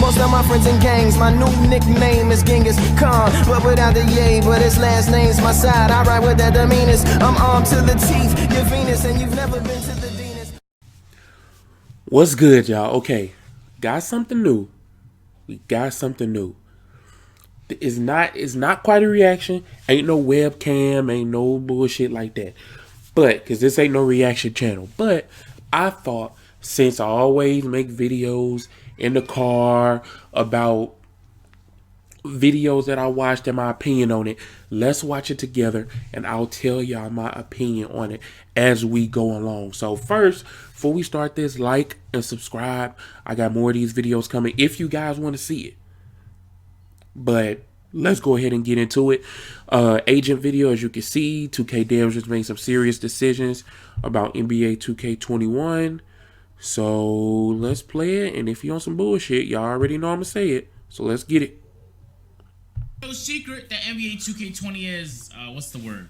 Most of my friends in gangs, my new nickname is Genghis Khan, but without the yay, but his last name's my side. I ride with that demeanors. I'm armed to the teeth, you're Venus, and you've never been to the Venus. What's good, y'all? Okay, got something new. We got something new. It's not quite a reaction. Ain't no webcam, ain't no bullshit like that. But, because this ain't no reaction channel. But, I thought, since I always make videos in the car about videos that I watched and my opinion on it, let's watch it together and I'll tell y'all my opinion on it as we go along. So first, before we start this, like and subscribe. I got more of these videos coming if you guys want to see it. But let's go ahead and get into it. Agent video, as you can see, 2K DEVS just made some serious decisions about NBA 2K21. So let's play it. And if you on some bullshit, y'all already know I'm going to say it. So let's get it. No secret that NBA 2K20 is, what's the word?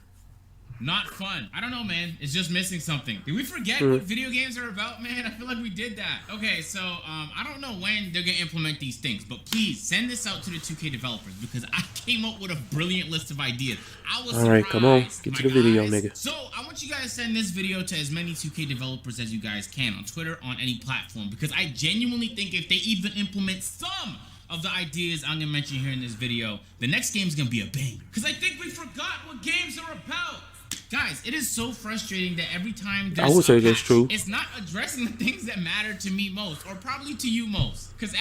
Not fun. I don't know, man. It's just missing something. Did we forget what video games are about, man? I feel like we did that. Okay, so, I don't know when they're gonna implement these things, but please send this out to the 2K developers because I came up with a brilliant list of ideas. I was All right, come on. Get to the video, guys. nigga. So, I want you guys to send this video to as many 2K developers as you guys can on Twitter, on any platform, because I genuinely think if they even implement some of the ideas I'm gonna mention here in this video, the next game's gonna be a banger. Because I think we forgot what games are about. Guys, it is so frustrating that every time there's I would say a that's patch, true. it's not addressing the things that matter to me most, or probably to you most. Because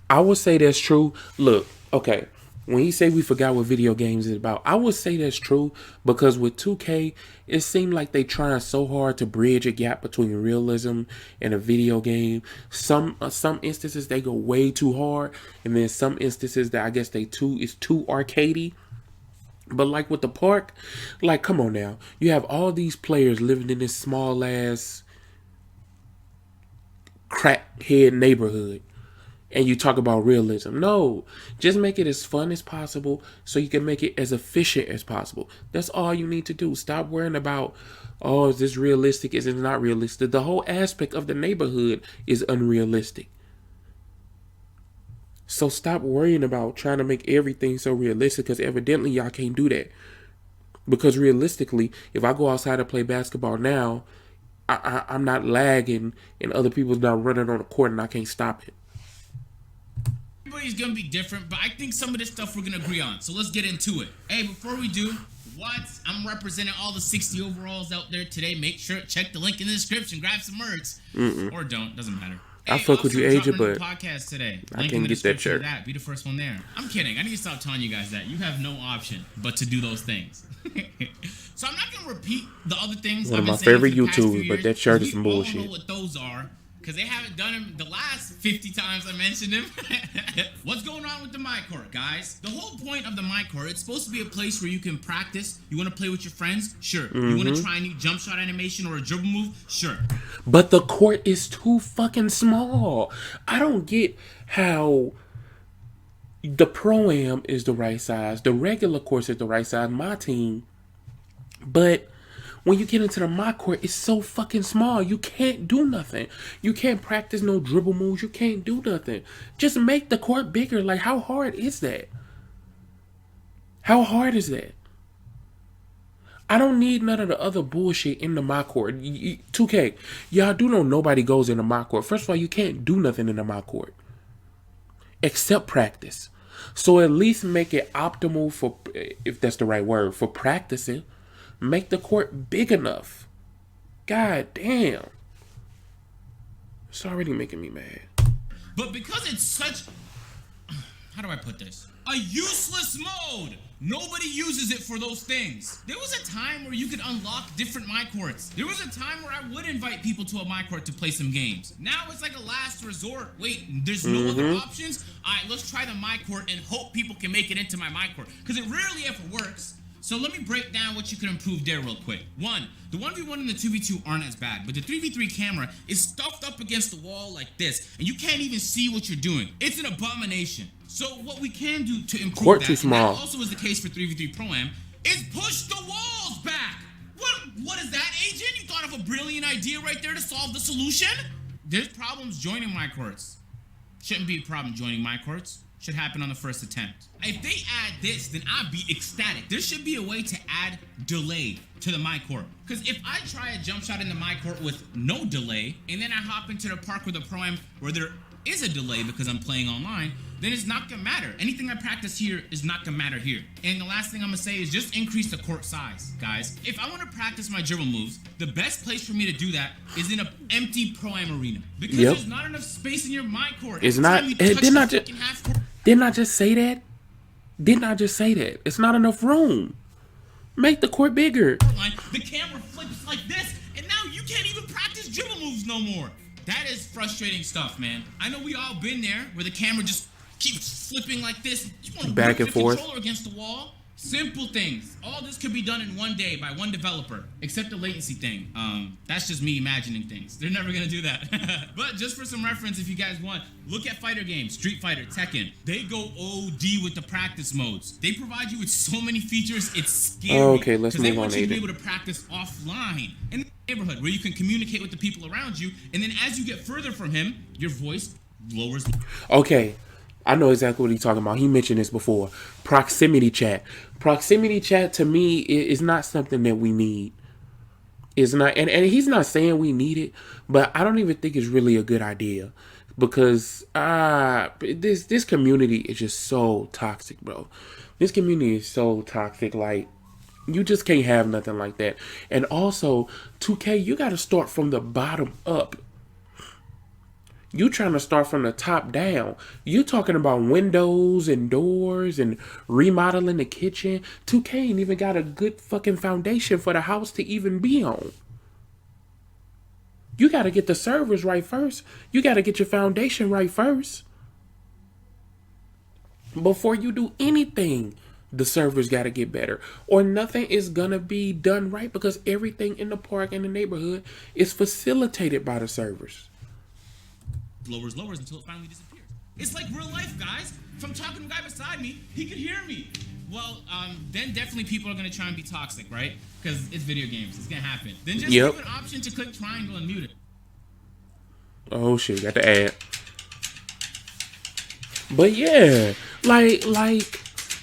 I would say that's true. Look, okay, when he say we forgot what video games is about, I would say that's true because with 2K, it seemed like they trying so hard to bridge a gap between realism and a video game. Some instances they go way too hard, and then some instances that I guess it's too arcadey. But like with the park, like come on now, you have all these players living in this small ass crackhead neighborhood. And you talk about realism. No, just make it as fun as possible so you can make it as efficient as possible. That's all you need to do. Stop worrying about, oh, is this realistic? Is it not realistic? The whole aspect of the neighborhood is unrealistic. So stop worrying about trying to make everything so realistic because evidently y'all can't do that. Because realistically, if I go outside and play basketball now, I'm not lagging and other people's not running on the court and I can't stop it. everybody's gonna be different, but I think some of this stuff we're gonna agree on. So let's get into it. Hey, before we do, I'm representing all the 60 overalls out there today. Make sure check the link in the description. Grab some merch, or don't. Doesn't matter. I fuck with you, Agent, but podcast today. I can't get that shirt. Be the first one there. I'm kidding. I need to stop telling you guys that. You have no option but to do those things. So I'm not gonna repeat the other things. One of my favorite YouTubers, but that shirt is some bullshit. We all know what those are. Because they haven't done him the last 50 times I mentioned him. What's going on with the My Court, guys? The whole point of the My Court, it's supposed to be a place where you can practice. You want to play with your friends? Sure. You want to try a new jump shot animation or a dribble move? Sure. But the court is too fucking small. I don't get how the Pro-Am is the right size. The regular course is the right size, my team. But when you get into the My Court, it's so fucking small. You can't do nothing. You can't practice no dribble moves. You can't do nothing. Just make the court bigger. Like, how hard is that? How hard is that? I don't need none of the other bullshit in the My Court. 2K, y'all do know nobody goes in the My Court. First of all, you can't do nothing in the My Court except practice. So at least make it optimal for, if that's the right word, for practicing. Make the court big enough. God damn. It's already making me mad. But because it's such... How do I put this? A useless mode! Nobody uses it for those things. There was a time where you could unlock different My Courts. There was a time where I would invite people to a My Court to play some games. Now it's like a last resort. Wait, there's no other options? Alright, let's try the My Court and hope people can make it into my My Court. Because it rarely ever works. So let me break down what you can improve there real quick. 1, the 1v1 and the 2v2 aren't as bad, but the 3v3 camera is stuffed up against the wall like this, and you can't even see what you're doing. It's an abomination. So what we can do to improve Court that, too small. and that also is the case for 3v3 Pro-Am, is push the walls back. What is that, Agent? You thought of a brilliant idea right there to solve the solution? There's problems joining My Courts. Shouldn't be a problem joining my courts. Should happen on the first attempt. If they add this, then I'd be ecstatic. There should be a way to add delay to the my court. Because if I try a jump shot in the my court with no delay, and then I hop into the park with a pro-am where there is a delay because I'm playing online, then it's not gonna matter. Anything I practice here is not gonna matter here. And the last thing I'm gonna say is just increase the court size, guys. If I wanna practice my dribble moves, the best place for me to do that is in an empty pro-am arena. Because there's not enough space in your my court. It's not, didn't I just say that? Didn't I just say that? It's not enough room. Make the court bigger. The camera flips like this, and now you can't even practice dribble moves no more. That is frustrating stuff, man. I know we all been there where the camera just keeps flipping like this. You want to back and forth. Controller against the wall. Simple things. All this could be done in one day by one developer, except the latency thing. That's just me imagining things. They're never gonna do that. But just for some reference, if you guys want, look at fighter games, Street Fighter, Tekken. They go OD with the practice modes. They provide you with so many features, it's scary. Okay, let's move on. Because they want you to be able to practice offline in the neighborhood where you can communicate with the people around you, and then as you get further from him, your voice lowers. Okay. I know exactly what he's talking about. He mentioned this before. Proximity chat. Proximity chat to me is not something that we need. It's not, and he's not saying we need it, but I don't even think it's really a good idea because this community is just so toxic, bro. This community is so toxic. Like, you just can't have nothing like that. And also, 2K, you got to start from the bottom up. You trying to start from the top down. You talking about windows and doors and remodeling the kitchen. 2K ain't even got a good fucking foundation for the house to even be on. You got to get the servers right first. You got to get your foundation right first. Before you do anything, the servers got to get better. Or nothing is going to be done right because everything in the park and the neighborhood is facilitated by the servers. Lowers until it finally disappears. It's like real life, guys. If I'm talking to a guy beside me, he could hear me. Well, then definitely people are gonna try and be toxic, right? Because it's video games. It's gonna happen. Then just give an option to click triangle and mute it. Oh shit, got the ad. But yeah, like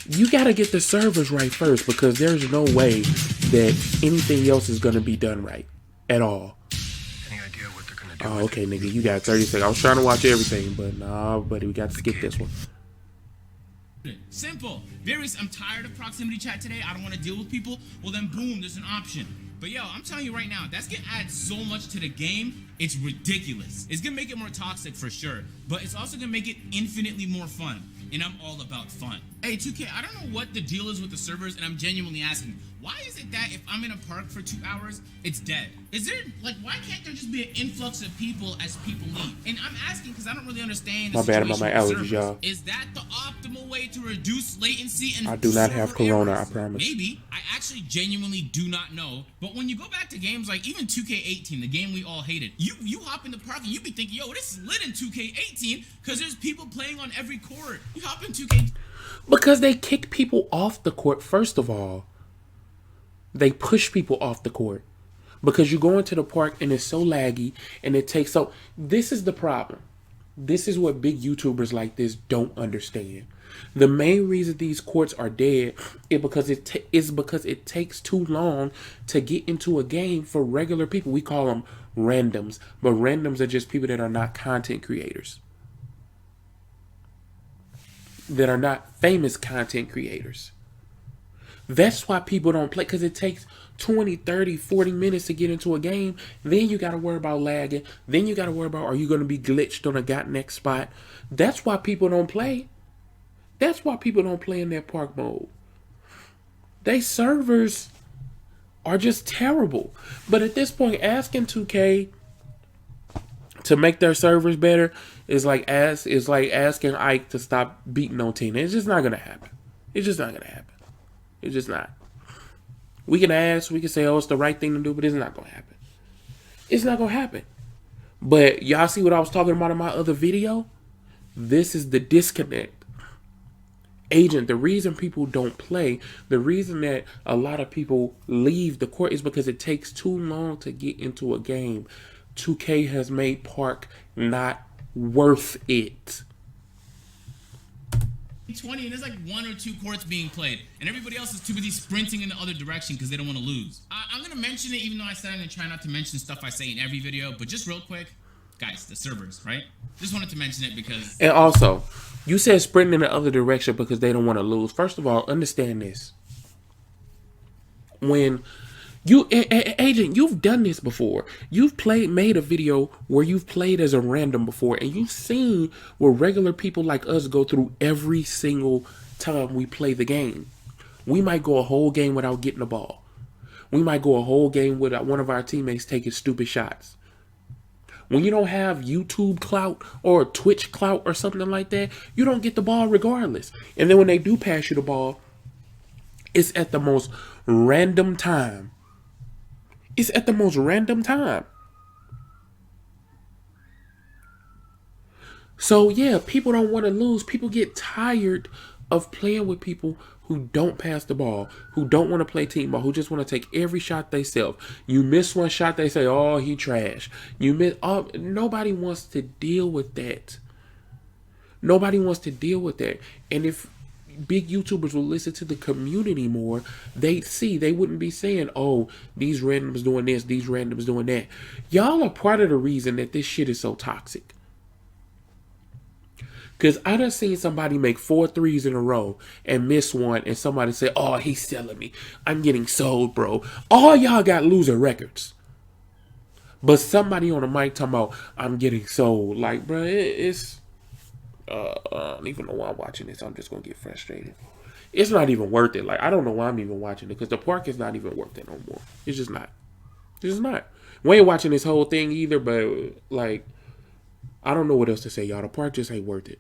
you gotta get the servers right first because there's no way that anything else is gonna be done right at all. Oh, okay, nigga, you got 30 seconds. I was trying to watch everything, but nah, buddy, we got to skip this one. Simple. I'm tired of proximity chat today. I don't want to deal with people. Well, then boom, there's an option. But yo, I'm telling you right now, that's gonna add so much to the game. It's ridiculous. It's gonna make it more toxic for sure, but it's also gonna make it infinitely more fun. And I'm all about fun. Hey, 2K, I don't know what the deal is with the servers, and I'm genuinely asking, why is it that if I'm in a park for 2 hours, it's dead? Is there, like, why can't there just be an influx of people as people leave? And I'm asking because I don't really understand the my bad about my allergies, y'all. Is that the optimal way to reduce latency and I do not have corona, I promise. Maybe. I actually genuinely do not know. But when you go back to games like even 2K18, the game we all hated, you hop in the park and you be thinking, yo, this is lit in 2K18 because there's people playing on every court. You hop in 2K... Because they kick people off the court, first of all. They push people off the court. Because you go into the park and it's so laggy and it takes so... This is the problem. This is what big YouTubers like this don't understand. The main reason these courts are dead is because it takes too long to get into a game for regular people. We call them randoms. But randoms are just people that are not content creators. That are not famous content creators. That's why people don't play, because it takes 20, 30, 40 minutes to get into a game. Then you got to worry about lagging. Then you got to worry about, are you going to be glitched on a got next spot? That's why people don't play. That's why people don't play in their park mode. They servers are just terrible. But at this point, asking 2K to make their servers better is like asking Ike to stop beating on Tina. It's just not gonna happen. It's just not gonna happen. It's just not. We can ask, we can say, oh, it's the right thing to do, but it's not gonna happen. It's not gonna happen. But y'all see what I was talking about in my other video? This is the disconnect. Agent, the reason people don't play, the reason that a lot of people leave the court is because it takes too long to get into a game. 2K has made Park not worth it. 20 and there's like 1 or 2 courts being played and everybody else is too busy sprinting in the other direction because they don't want to lose. I'm gonna mention it even though I said I'm gonna try not to mention stuff I say in every video, but just real quick, guys, the servers, right? Just wanted to mention it because... And also, you said sprinting in the other direction because they don't want to lose. First of all, understand this. When you, Agent, you've done this before. You've made a video where you've played as a random before, and you've seen where regular people like us go through every single time we play the game. We might go a whole game without getting the ball. We might go a whole game without one of our teammates taking stupid shots. When you don't have YouTube clout or Twitch clout or something like that, you don't get the ball regardless. And then when they do pass you the ball, it's at the most random time. It's at the most random time. So yeah, people don't want to lose. People get tired of playing with people who don't pass the ball, who don't want to play team ball, who just want to take every shot they self. You miss one shot, they say, "Oh, he trash." You miss. Oh, nobody wants to deal with that. Nobody wants to deal with that. And if big YouTubers will listen to the community more, they'd see. They wouldn't be saying, "Oh, these randoms doing this, these randoms doing that." Y'all are part of the reason that this shit is so toxic. Because I done seen somebody make 4 threes in a row and miss one, and somebody say, "Oh, he's selling me. I'm getting sold, bro." All y'all got loser records. But somebody on the mic talking about, "I'm getting sold." Like, bro, it's... I don't even know why I'm watching this. I'm just going to get frustrated. It's not even worth it. Like, I don't know why I'm even watching it, because the park is not even worth it no more. It's just not. It's just not. We ain't watching this whole thing either, but, like, I don't know what else to say, y'all. The park just ain't worth it.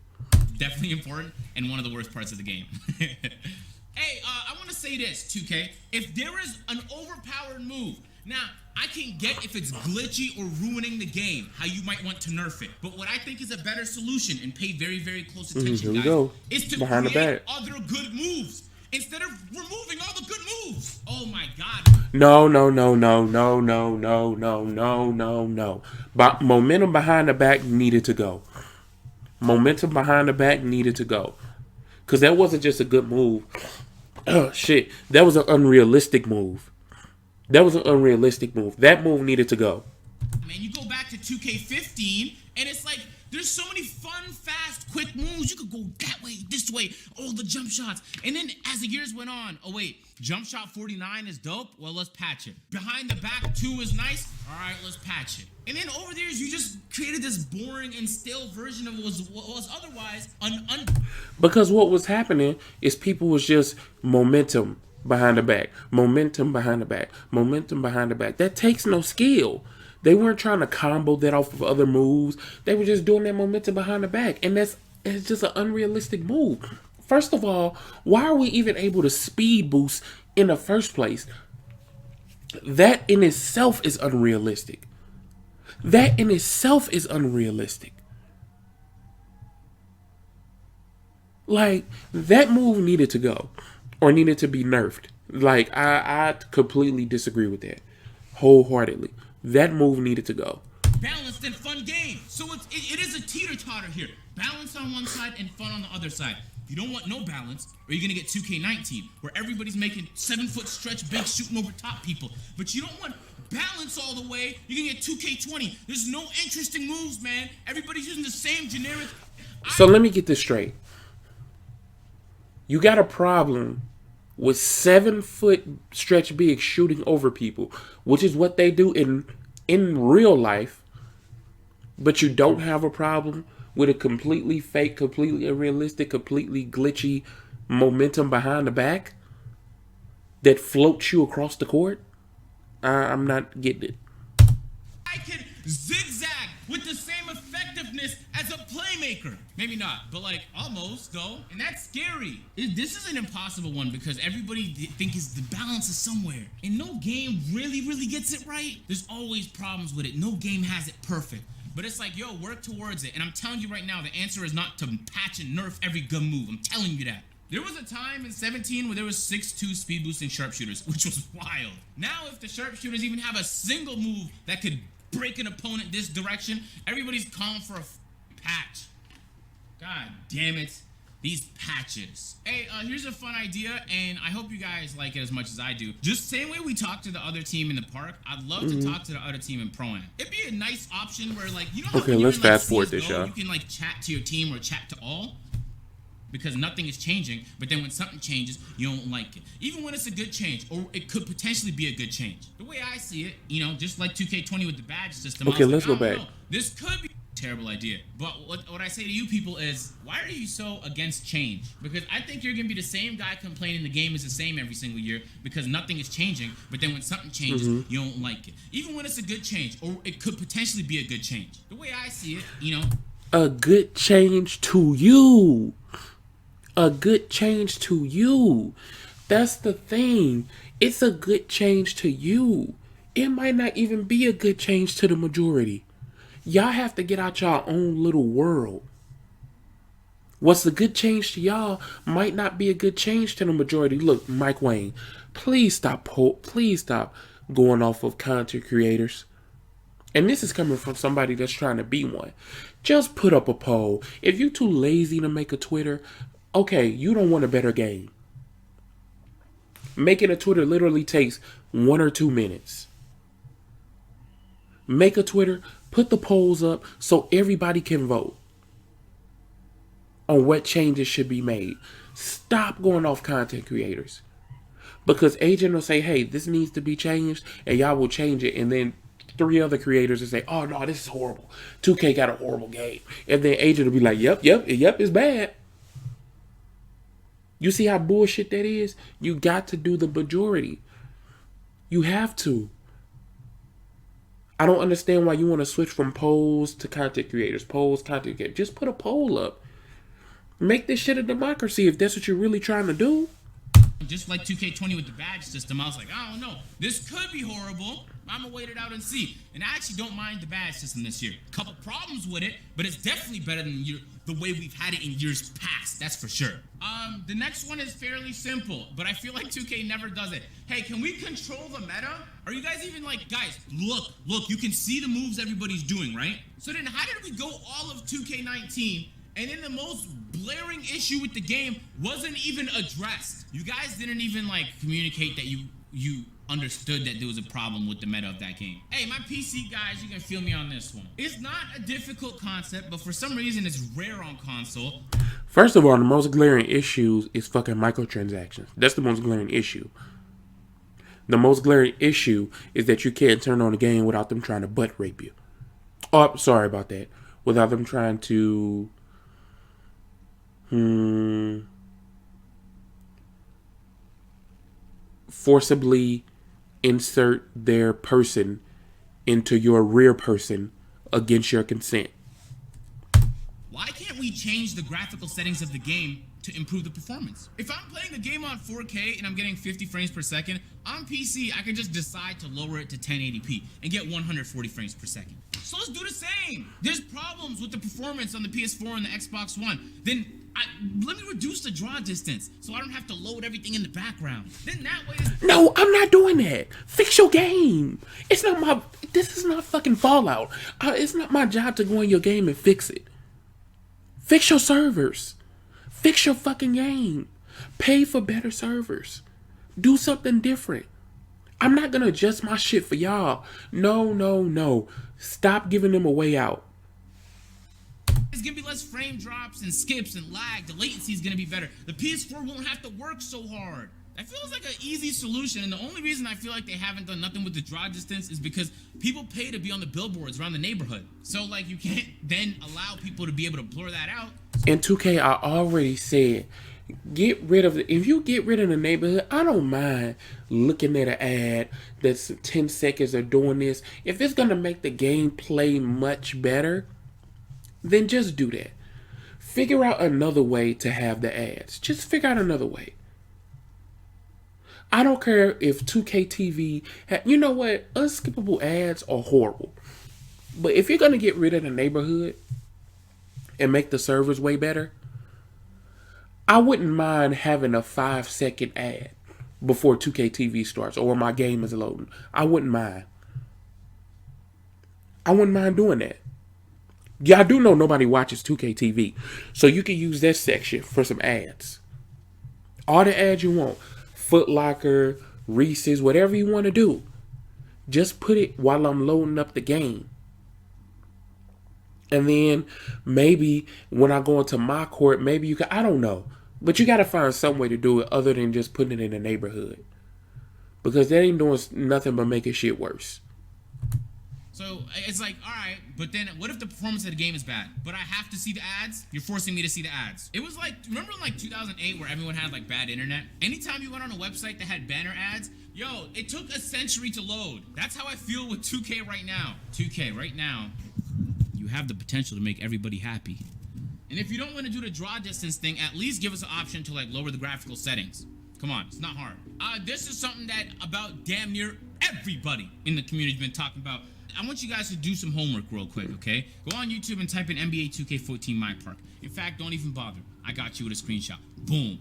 Definitely important and one of the worst parts of the game. Hey, I want to say this, 2K. If there is an overpowered move, now, I can get if it's glitchy or ruining the game, how you might want to nerf it. But what I think is a better solution, and pay very, very close attention, guys, is to behind create other good moves instead of removing all the good moves. Oh my God. No. But momentum behind the back needed to go. Momentum behind the back needed to go. Because that wasn't just a good move. Oh, shit. That was an unrealistic move. That was an unrealistic move. That move needed to go. Man, you go back to 2K15, and it's like, there's so many fun, fast, quick moves. You could go that way, this way, all the jump shots. And then as the years went on, oh wait, jump shot 49 is dope? Well, let's patch it. Behind the back 2 is nice? All right, let's patch it. And then over the years, you just created this boring and stale version of what was otherwise Because what was happening is people was just momentum behind the back, momentum behind the back, momentum behind the back. That takes no skill. They weren't trying to combo that off of other moves. They were just doing that momentum behind the back. And it's just an unrealistic move. First of all, why are we even able to speed boost in the first place? That in itself is unrealistic. That in itself is unrealistic. Like, that move needed to go. Or needed to be nerfed. Like, I completely disagree with that. Wholeheartedly. That move needed to go. Balanced and fun game. So it is a teeter-totter here. Balance on one side and fun on the other side. You don't want no balance, or you're going to get 2K19, where everybody's making 7-foot stretch bigs shooting over top people. But you don't want balance all the way. You're going to get 2K20. There's no interesting moves, man. Everybody's using the same generic... So let me get this straight. You got a problem with 7-foot stretch bigs shooting over people, which is what they do in real life, but you don't have a problem with a completely fake, completely unrealistic, completely glitchy momentum behind the back that floats you across the court? I'm not getting it. I can zigzag with the same effectiveness as a playmaker. Maybe not, but like almost though. And that's scary. This is an impossible one because everybody thinks the balance is somewhere. And no game really gets it right. There's always problems with it. No game has it perfect. But it's like, yo, work towards it. And I'm telling you right now, the answer is not to patch and nerf every good move. I'm telling you that. There was a time in 17 where there was 6'2" speed boosting sharpshooters, which was wild. Now, if the sharpshooters even have a single move that could break an opponent this direction, everybody's calling for a patch. God damn it. These patches. Hey, here's a fun idea, and I hope you guys like it as much as I do. Just same way we talk to the other team in the park, I'd love to talk to the other team in Pro-Am. It'd be a nice option where, like, you know how Okay, when you're let's in, like, fast forward this, CS:GO, y'all. you can, like, chat to your team or chat to all? Because nothing is changing, but then when something changes, you don't like it. Even when it's a good change, or it could potentially be a good change. The way I see it, you know, just like 2K20 with the badge system. Okay, I was let's like, go I don't back. know. This could be a terrible idea. But what I say to you people is, why are you so against change? Because I think you're going to be the same guy complaining the game is the same every single year because nothing is changing, but then when something changes, you don't like it. Even when it's a good change, or it could potentially be a good change. The way I see it, you know. A good change to you. A good change to you. That's the thing. It's a good change to you. It might not even be a good change to the majority. Y'all have to get out y'all own little world. What's a good change to y'all might not be a good change to the majority. Look, Mike Wayne, please stop going off of content creators. And this is coming from somebody that's trying to be one. Just put up a poll. If you're too lazy to make a Twitter, okay, you don't want a better game. Making a Twitter literally takes 1 or 2 minutes. Make a Twitter, put the polls up so everybody can vote on what changes should be made. Stop going off content creators. Because Agent will say, hey, this needs to be changed, and y'all will change it, and then 3 other creators will say, oh no, this is horrible. 2K got a horrible game. And then Agent will be like, yep, it's bad. You see how bullshit that is? You got to do the majority. You have to. I don't understand why you want to switch from polls to content creators. Polls, content creators. Just put a poll up. Make this shit a democracy if that's what you're really trying to do. Just like 2K20 with the badge system, I was like, I don't know. This could be horrible. I'm gonna wait it out and see. And I actually don't mind the badge system this year. Couple problems with it, but it's definitely better than the way we've had it in years past. That's for sure. The next one is fairly simple, but I feel like 2K never does it. Hey, can we control the meta? Are you guys even like, guys, look, you can see the moves everybody's doing, right? So then how did we go all of 2K19 and then the most blaring issue with the game wasn't even addressed? You guys didn't even like communicate that you understood that there was a problem with the meta of that game. Hey, my PC guys, you can feel me on this one. It's not a difficult concept, but for some reason it's rare on console. First of all, the most glaring issue is fucking microtransactions. That's the most glaring issue. The most glaring issue is that you can't turn on a game without them trying to butt rape you. Oh, sorry about that. Without them trying to forcibly insert their person into your rear person against your consent. Why can't we change the graphical settings of the game to improve the performance? If I'm playing a game on 4K and I'm getting 50 frames per second, on PC I can just decide to lower it to 1080p and get 140 frames per second. So let's do the same. There's problems with the performance on the PS4 and the Xbox One. Then let me reduce the draw distance so I don't have to load everything in the background. Then that way No, I'm not doing that. Fix your game. This is not fucking Fallout. It's not my job to go in your game and fix it. Fix your servers. Fix your fucking game. Pay for better servers. Do something different. I'm not gonna adjust my shit for y'all. No. Stop giving them a way out. It's gonna be less frame drops and skips and lag. The latency is gonna be better. The PS4 won't have to work so hard. That feels like an easy solution, and the only reason I feel like they haven't done nothing with the draw distance is because people pay to be on the billboards around the neighborhood. So, like, you can't then allow people to be able to blur that out. In 2K, I already said, if you get rid of the neighborhood, I don't mind looking at an ad that's 10 seconds of doing this. If it's gonna make the gameplay much better, then just do that. Figure out another way to have the ads. Just figure out another way. I don't care if 2K TV you know what? Unskippable ads are horrible. But if you're going to get rid of the neighborhood and make the servers way better, I wouldn't mind having a 5-second ad before 2K TV starts or my game is loading. I wouldn't mind. I wouldn't mind doing that. Yeah, I do know nobody watches 2K TV. So you can use that section for some ads. All the ads you want. Foot Locker, Reese's, whatever you want to do. Just put it while I'm loading up the game. And then maybe when I go into my court, maybe you can, I don't know. But you got to find some way to do it other than just putting it in the neighborhood. Because that ain't doing nothing but making shit worse. So it's like, all right, but then what if the performance of the game is bad? But I have to see the ads? You're forcing me to see the ads. It was like, remember in like 2008 where everyone had like bad internet? Anytime you went on a website that had banner ads, yo, it took a century to load. That's how I feel with 2K right now. 2K right now, you have the potential to make everybody happy. And if you don't want to do the draw distance thing, at least give us an option to like lower the graphical settings. Come on, it's not hard. This is something that about damn near everybody in the community has been talking about. I want you guys to do some homework real quick, okay? Go on YouTube and type in NBA 2K14 My Park. In fact, don't even bother. I got you with a screenshot. Boom.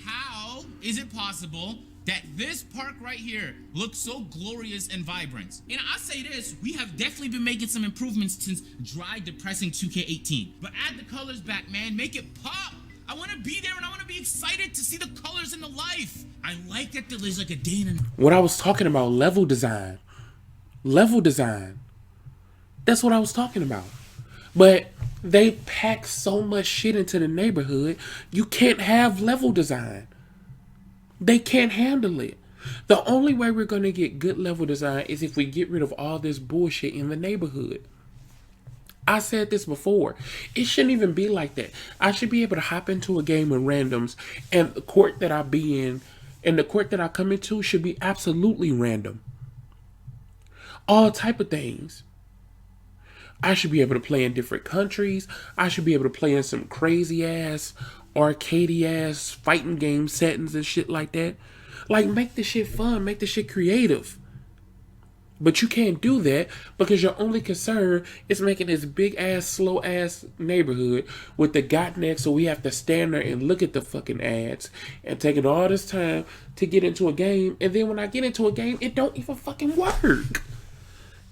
How is it possible that this park right here looks so glorious and vibrant? And I say this, we have definitely been making some improvements since dry, depressing 2K18. But add the colors back, man. Make it pop. I want to be there and I want to be excited to see the colors in the life. I like that there's like a day in. What I was talking about, level design. Level design. That's what I was talking about. But they pack so much shit into the neighborhood, you can't have level design. They can't handle it. The only way we're going to get good level design is if we get rid of all this bullshit in the neighborhood. I said this before. It shouldn't even be like that. I should be able to hop into a game of randoms, and the court that I be in and the court that I come into should be absolutely random. All type of things. I should be able to play in different countries. I should be able to play in some crazy ass, arcadey ass fighting game settings and shit like that. Like, make this shit fun. Make this shit creative. But you can't do that because your only concern is making this big ass, slow ass neighborhood with the got next, so we have to stand there and look at the fucking ads and taking all this time to get into a game. And then when I get into a game, it don't even fucking work.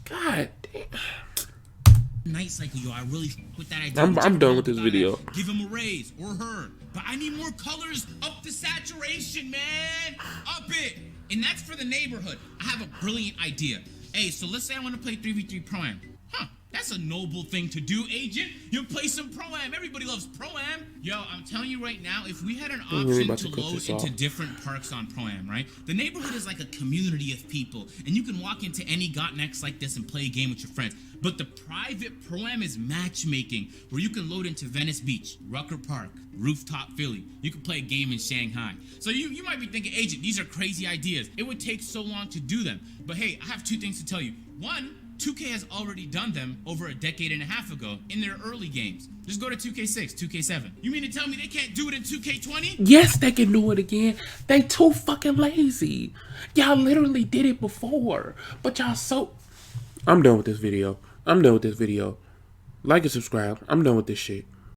God damn. Night cycle, yo, I really with that idea. I'm done with this video. Give him a raise or her. But I need more colors. Up the saturation, man. Up it. And that's for the neighborhood. I have a brilliant idea. Hey, so let's say I want to play 3v3 Pro-Am. Huh, that's a noble thing to do, agent. You play some Pro-Am. Everybody loves Pro-Am. Yo, I'm telling you right now, if we had an option to load into different parks on Pro-Am, right? The neighborhood is like a community of people. And you can walk into any Got Next like this and play a game with your friends. But the private Pro-Am is matchmaking, where you can load into Venice Beach, Rucker Park, Rooftop Philly. You can play a game in Shanghai. So you might be thinking, agent, these are crazy ideas. It would take so long to do them. But hey, I have two things to tell you. One, 2K has already done them over a decade and a half ago in their early games. Just go to 2K6, 2K7. You mean to tell me they can't do it in 2K20? Yes, they can do it again. They too fucking lazy. Y'all literally did it before. But y'all so... I'm done with this video. Like and subscribe. I'm done with this shit.